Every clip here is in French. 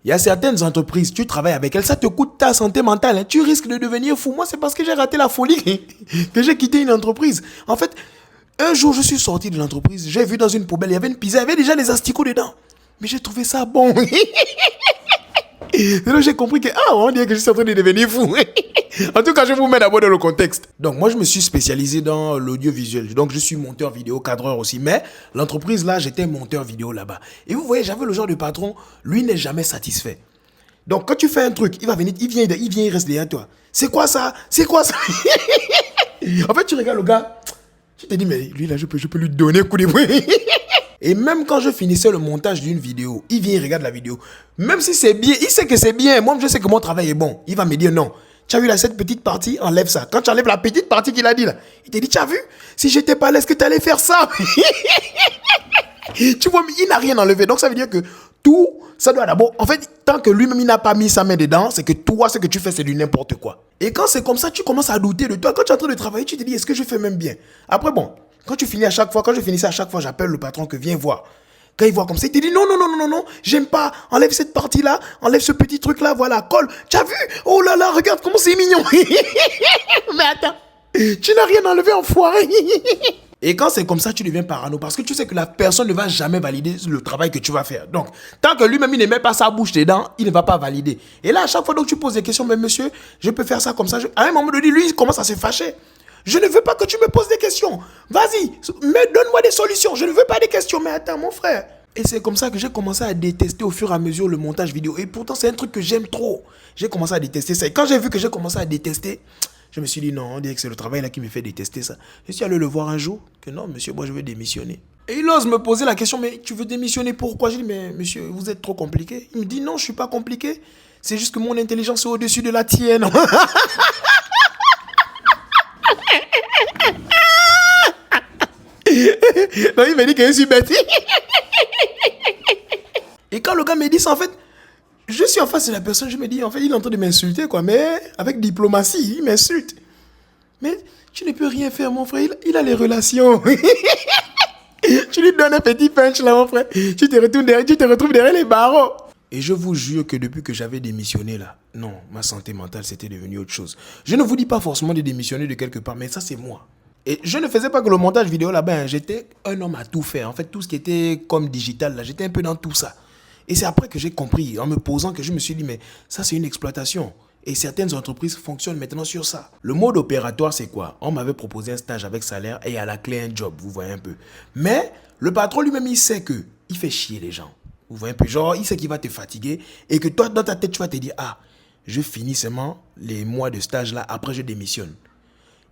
Il y a certaines entreprises, tu travailles avec elles, ça te coûte ta santé mentale. Hein. Tu risques de devenir fou. Moi, c'est parce que j'ai raté la folie que j'ai quitté une entreprise. En fait, un jour, je suis sorti de l'entreprise, j'ai vu dans une poubelle, il y avait une pizza, il y avait déjà des asticots dedans. Mais j'ai trouvé ça bon. Et donc j'ai compris que, on dirait que je suis en train de devenir fou. En tout cas, je vous mets d'abord dans le contexte. Donc moi, je me suis spécialisé dans l'audiovisuel. Donc je suis monteur vidéo, cadreur aussi. Mais l'entreprise là, j'étais monteur vidéo là-bas. Et vous voyez, j'avais le genre de patron, lui n'est jamais satisfait. Donc quand tu fais un truc, il va venir, il reste derrière toi. C'est quoi ça? C'est quoi ça? En fait, tu regardes le gars, tu te dis, mais lui là, je peux lui donner un coup de poing. Et même quand je finissais le montage d'une vidéo, il vient, il regarde la vidéo. Même si c'est bien, il sait que c'est bien. Moi, je sais que mon travail est bon. Il va me dire non. Tu as vu là, cette petite partie, enlève ça. Quand tu enlèves la petite partie qu'il a dit là, il te dit, tu as vu? Si j'étais pas là, est-ce que tu allais faire ça? Tu vois, mais il n'a rien enlevé. Donc ça veut dire que tout, ça doit d'abord... En fait, tant que lui-même, il n'a pas mis sa main dedans, c'est que toi, ce que tu fais, c'est du n'importe quoi. Et quand c'est comme ça, tu commences à douter de toi. Quand tu es en train de travailler, tu te dis, est-ce que je fais même bien? Après, bon... Quand je finissais à chaque fois, j'appelle le patron que viens voir. Quand il voit comme ça, il te dit non, j'aime pas, enlève cette partie-là, enlève ce petit truc-là, voilà, colle. Tu as vu? Oh là là, regarde comment c'est mignon. Mais attends, tu n'as rien enlevé, enfoiré. Et quand c'est comme ça, tu deviens parano parce que tu sais que la personne ne va jamais valider le travail que tu vas faire. Donc, tant que lui-même, il ne met pas sa bouche dedans, il ne va pas valider. Et là, à chaque fois, donc, tu poses des questions, mais monsieur, je peux faire ça comme ça. À un moment donné, lui, il commence à se fâcher. Je ne veux pas que tu me poses des questions. Vas-y, mais donne-moi des solutions. Je ne veux pas des questions. Mais attends, mon frère. Et c'est comme ça que j'ai commencé à détester au fur et à mesure le montage vidéo. Et pourtant, c'est un truc que j'aime trop. J'ai commencé à détester ça. Et quand j'ai vu que j'ai commencé à détester, je me suis dit non, on dirait que c'est le travail là qui me fait détester ça. Je suis allé le voir un jour, que non, monsieur, moi je veux démissionner. Et il ose me poser la question, mais tu veux démissionner pourquoi? Je dis, mais monsieur, vous êtes trop compliqué. Il me dit, non, je ne suis pas compliqué. C'est juste que mon intelligence est au-dessus de la tienne. Non, il m'a dit que je suis bête. Et quand le gars me dit ça, en fait, je suis en face de la personne, je me dis, en fait, il est en train de m'insulter, quoi. Mais avec diplomatie, il m'insulte. Mais tu ne peux rien faire, mon frère. Il a les relations. Tu lui donnes un petit punch, là, mon frère. Tu te retrouves derrière les barreaux. Et je vous jure que depuis que j'avais démissionné, là, non, ma santé mentale, c'était devenu autre chose. Je ne vous dis pas forcément de démissionner de quelque part, mais ça, c'est moi. Et je ne faisais pas que le montage vidéo là-bas, hein. J'étais un homme à tout faire. En fait, tout ce qui était comme digital, là, j'étais un peu dans tout ça. Et c'est après que j'ai compris, en me posant, que je me suis dit, mais ça, c'est une exploitation. Et certaines entreprises fonctionnent maintenant sur ça. Le mode opératoire, c'est quoi? On m'avait proposé un stage avec salaire et à la clé un job, vous voyez un peu. Mais le patron lui-même, il sait que il fait chier les gens. Vous voyez un peu, genre, il sait qu'il va te fatiguer et que toi, dans ta tête, tu vas te dire, ah, je finis seulement les mois de stage là, après je démissionne.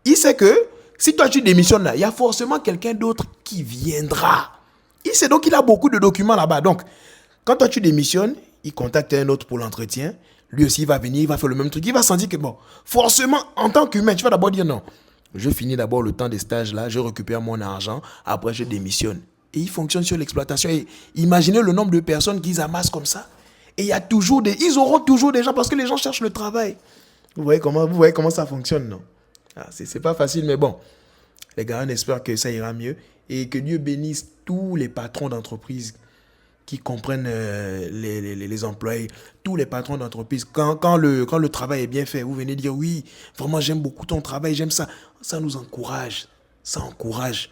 Il sait que si toi tu démissionnes là, il y a forcément quelqu'un d'autre qui viendra. Il sait donc qu'il a beaucoup de documents là-bas. Donc, quand toi tu démissionnes, il contacte un autre pour l'entretien. Lui aussi, il va venir, il va faire le même truc. Il va sentir que, bon, forcément, en tant qu'humain, tu vas d'abord dire non. Je finis d'abord le temps des stages là, je récupère mon argent, après je démissionne. Et il fonctionne sur l'exploitation. Et imaginez le nombre de personnes qu'ils amassent comme ça. Et il y a toujours ils auront toujours des gens parce que les gens cherchent le travail. Vous voyez comment ça fonctionne, non? C'est pas facile, mais bon. Les gars, on espère que ça ira mieux. Et que Dieu bénisse tous les patrons d'entreprise qui comprennent les employés, tous les patrons d'entreprise. Quand le travail est bien fait, vous venez dire oui, vraiment j'aime beaucoup ton travail, j'aime ça. Ça nous encourage. Ça encourage.